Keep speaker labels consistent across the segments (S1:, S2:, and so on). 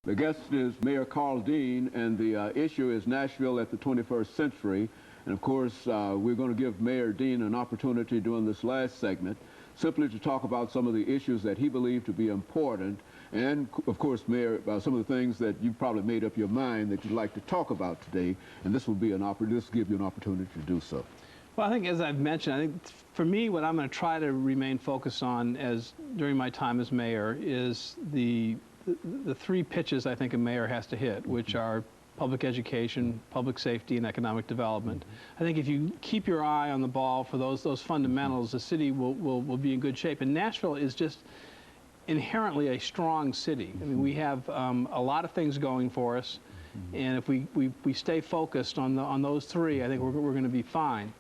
S1: The guest is Mayor Karl Dean, and the issue is Nashville at the 21st century. And of course, we're going to give Mayor Dean an opportunity during this last segment simply to talk about some of the issues that he believed to be important. And of course, Mayor, some of the things that you've probably made up your mind that you'd like to talk about today. And this will be this will give you an opportunity to do so.
S2: Well, I think, as I've mentioned, I think for me, what I'm going to try to remain focused on during my time as mayor is the three pitches I think a mayor has to hit, which are public education, public safety, and economic development. I think if you keep your eye on the ball for those fundamentals, the city will be in good shape. And Nashville is just inherently a strong city. I mean, we have a lot of things going for us, and if we stay focused on those three, I think we're going to be fine.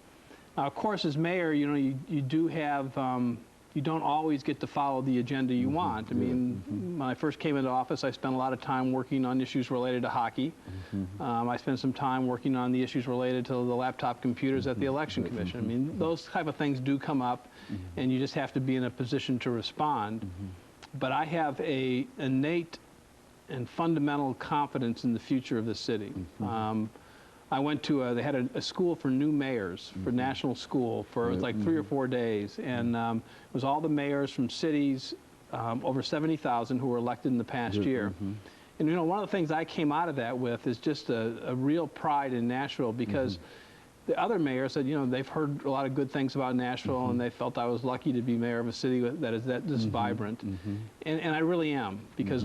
S2: Now, of course, as mayor, you know, you do have you don't always get to follow the agenda you want. I mean, when I first came into office, I spent a lot of time working on issues related to hockey. I spent some time working on the issues related to the laptop computers at the Election Commission. I mean, those type of things do come up, and you just have to be in a position to respond. But I have an innate and fundamental confidence in the future of the city. I went to they had a school for new mayors, for national school, for like 3 or 4 days, and it was all the mayors from cities, over 70,000 who were elected in the past year. And you know, one of the things I came out of that with is just a real pride in Nashville, because the other mayors said, you know, they've heard a lot of good things about Nashville, and they felt I was lucky to be mayor of a city that is this vibrant. And I really am, because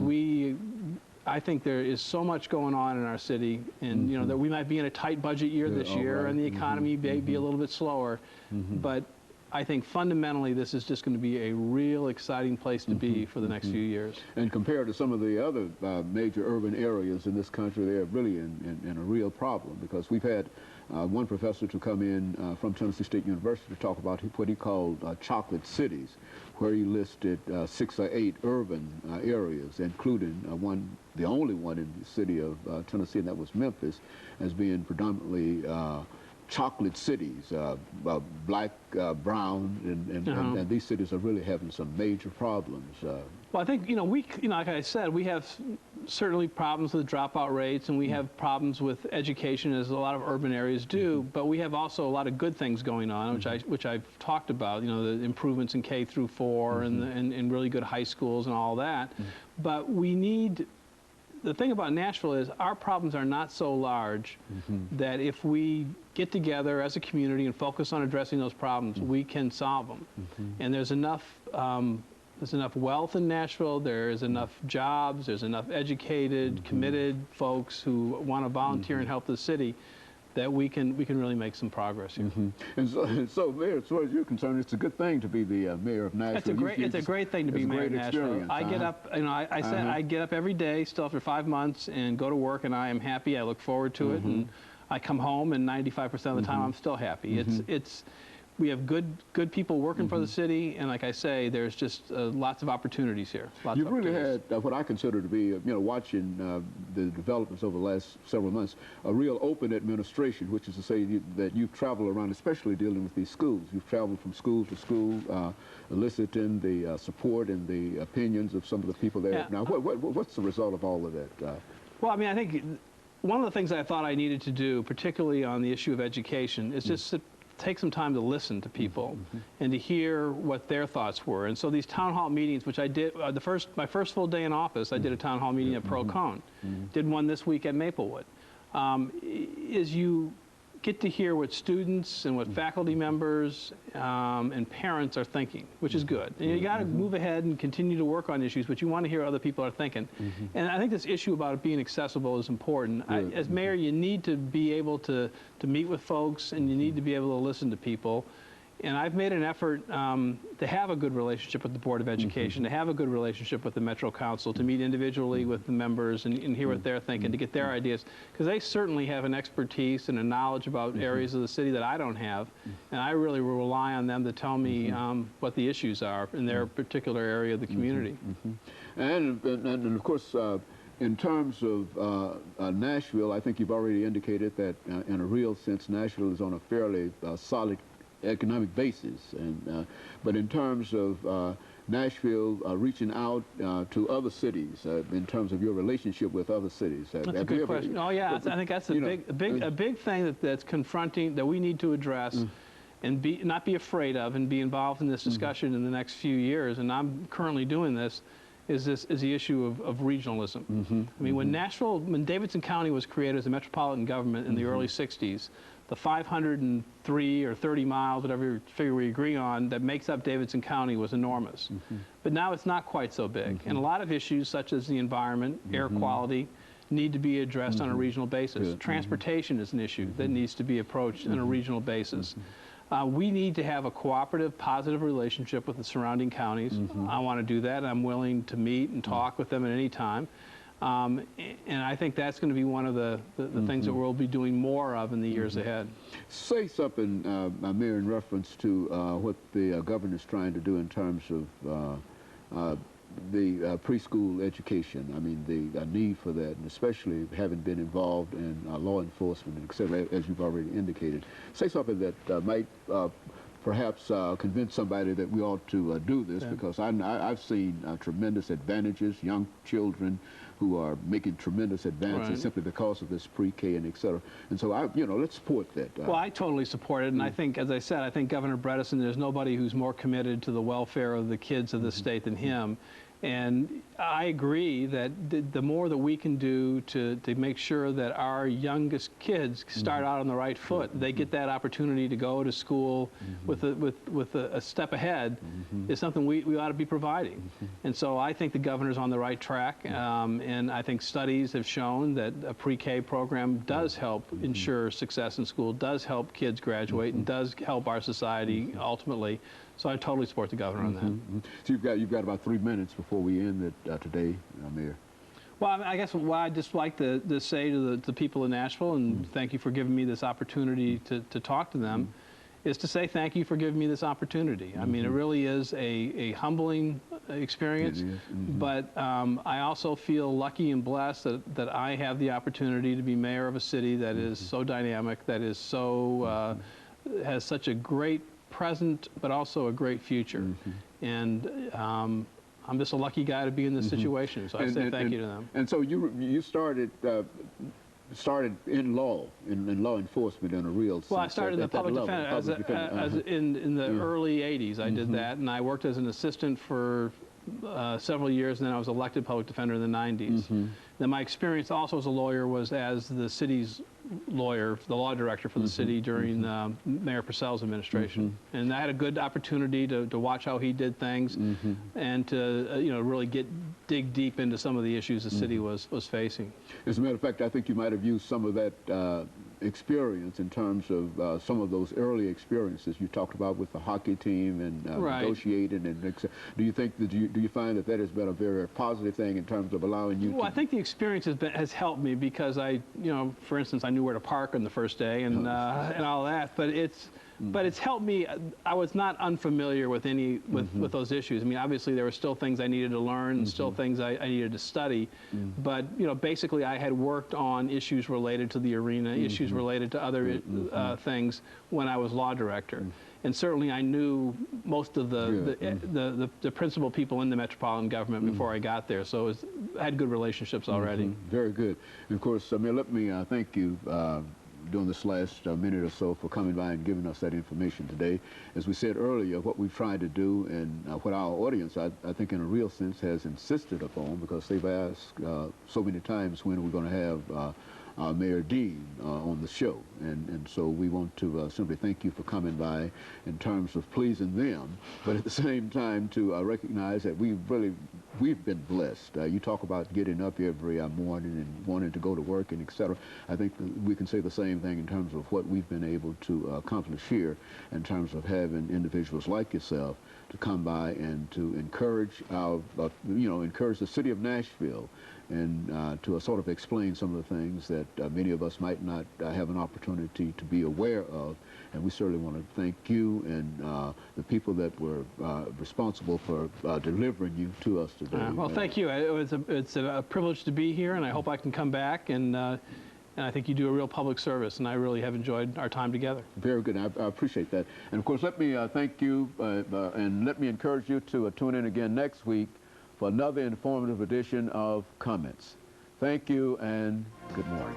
S2: I think there is so much going on in our city, and you know that we might be in a tight budget year this year, and the economy may be a little bit slower, but I think fundamentally this is just going to be a real exciting place to be for the next few years.
S1: And compared to some of the other major urban areas in this country, they're really in a real problem, because we've had one professor to come in from Tennessee State University to talk about what he called chocolate cities, where he listed 6 or 8 urban areas, including the only one in the city of Tennessee, and that was Memphis, as being predominantly chocolate cities, black, brown, and these cities are really having some major problems.
S2: Well, I think, you know, like I said, we have certainly problems with dropout rates, and we have problems with education, as a lot of urban areas do, but we have also a lot of good things going on, which I've talked about, you know, the improvements in K through 4 and really good high schools and all that. But the thing about Nashville is our problems are not so large that if we get together as a community and focus on addressing those problems, we can solve them. And there's enough wealth in Nashville, there's enough jobs, there's enough educated, committed folks who want to volunteer and help the city, that we can really make some progress here.
S1: And so, Mayor, as far as you're concerned, it's a good thing to be the mayor of Nashville.
S2: It's a great thing to be mayor of Nashville. I get up, you know, I said I get up every day, still after 5 months, and go to work, and I am happy. I look forward to it, and I come home, and 95% of the time, I'm still happy. We have good people working for the city, and like I say, there's just lots of opportunities here.
S1: You've really had what I consider to be, you know, watching the developments over the last several months, a real open administration, which is to say that you've traveled around, especially dealing with these schools. You've traveled from school to school, eliciting the support and the opinions of some of the people there. Now, what's the result of all of that?
S2: Well, I mean, I think one of the things I thought I needed to do, particularly on the issue of education, is just take some time to listen to people and to hear what their thoughts were. And so these town hall meetings, which I did, my first full day in office, I did a town hall meeting at Pearl Cone. Did one this week at Maplewood. Is you get to hear what students and what faculty members and parents are thinking, which is good. And you got to move ahead and continue to work on issues, but you want to hear what other people are thinking. And I think this issue about it being accessible is important. As mayor, you need to be able to meet with folks, and you need to be able to listen to people. And I've made an effort to have a good relationship with the Board of Education, to have a good relationship with the Metro Council, to meet individually with the members and hear what they're thinking, to get their ideas, because they certainly have an expertise and a knowledge about areas of the city that I don't have, and I really rely on them to tell me what the issues are in their particular area of the community.
S1: And of course, in terms of Nashville, I think you've already indicated that in a real sense, Nashville is on a fairly solid economic basis, but in terms of Nashville reaching out to other cities in terms of your relationship with other cities?
S2: That's a good question. Oh yeah, I think that's a big thing that's confronting, that we need to address and not be afraid of, and be involved in this discussion in the next few years. And I'm currently doing this. Is the issue of regionalism. I mean, when Davidson County was created as a metropolitan government in the early 60s, the 503 or 30 miles, whatever figure we agree on, that makes up Davidson County was enormous. But now it's not quite so big. And a lot of issues such as the environment, air quality, need to be addressed on a regional basis. Transportation is an issue that needs to be approached on a regional basis. We need to have a cooperative, positive relationship with the surrounding counties. I want to do that. I'm willing to meet and talk with them at any time. And I think that's going to be one of the things that we'll be doing more of in the years ahead. Say
S1: something, Mayor, in reference to what the governor's trying to do in terms of the preschool education. I mean, the need for that, and especially having been involved in law enforcement, et cetera, as you've already indicated. Say something that might perhaps convince somebody that we ought to do this, because I've seen tremendous advantages, young children who are making tremendous advances simply because of this pre-K and et cetera. And so, let's support that.
S2: Well, I totally support it, and I think, as I said, I think Governor Bredesen, there's nobody who's more committed to the welfare of the kids of the state than him. And I agree that the more that we can do to make sure that our youngest kids start out on the right foot, they get that opportunity to go to school with a step ahead, is something we ought to be providing. And so I think the governor's on the right track, and I think studies have shown that a pre-K program does help ensure success in school, does help kids graduate, and does help our society ultimately. So I totally support the governor on that.
S1: So you've got about 3 minutes before we end it today, Mayor.
S2: Well, I guess what I'd just like to say to the people of Nashville, and thank you for giving me this opportunity to talk to them, is to say thank you for giving me this opportunity. I mean, it really is a humbling experience, but I also feel lucky and blessed that I have the opportunity to be mayor of a city that is so dynamic, that is so, has such a great present, but also a great future. And I'm just a lucky guy to be in this situation, so I say thank you to them.
S1: And so you started in law enforcement in a real sense.
S2: Well, I started in the public defender in the early 80s. I did that, and I worked as an assistant for several years, and then I was elected public defender in the 90s. Then my experience also as a lawyer was as the city's lawyer, the law director for the city during Mayor Purcell's administration. And I had a good opportunity to watch how he did things and to really dig deep into some of the issues the city was facing.
S1: As a matter of fact, I think you might have used some of that experience in terms of some of those early experiences you talked about with the hockey team and negotiating. And do you think do you find that has been a very positive thing in terms of allowing you?
S2: Well, I think the experience has helped me, because for instance, I knew where to park on the first day and all that. But it's helped me. I was not unfamiliar with with those issues. I mean, obviously there were still things I needed to learn, and still things I needed to study. But basically I had worked on issues related to the arena, issues related to other things when I was law director. And certainly I knew most of the principal people in the metropolitan government before I got there. So I had good relationships already.
S1: Very good. And of course, Mayor, let me thank you during this last minute or so for coming by and giving us that information today. As we said earlier, what we've tried to do, and what our audience, I think in a real sense, has insisted upon, because they've asked so many times when we're going to have Mayor Dean on the show, and so we want to simply thank you for coming by in terms of pleasing them, but at the same time to recognize that we've been blessed. You talk about getting up every morning and wanting to go to work and etc. I think we can say the same thing in terms of what we've been able to accomplish here, in terms of having individuals like yourself to come by and to encourage encourage the city of Nashville, and to sort of explain some of the things that many of us might not have an opportunity to be aware of. And we certainly want to thank you and the people that were responsible for delivering you to us today.
S2: Well, thank you. It's a privilege to be here, and I hope I can come back and and I think you do a real public service, and I really have enjoyed our time together.
S1: Very good. I appreciate that. And of course, let me thank you, and let me encourage you to tune in again next week for another informative edition of Comments. Thank you, and good morning.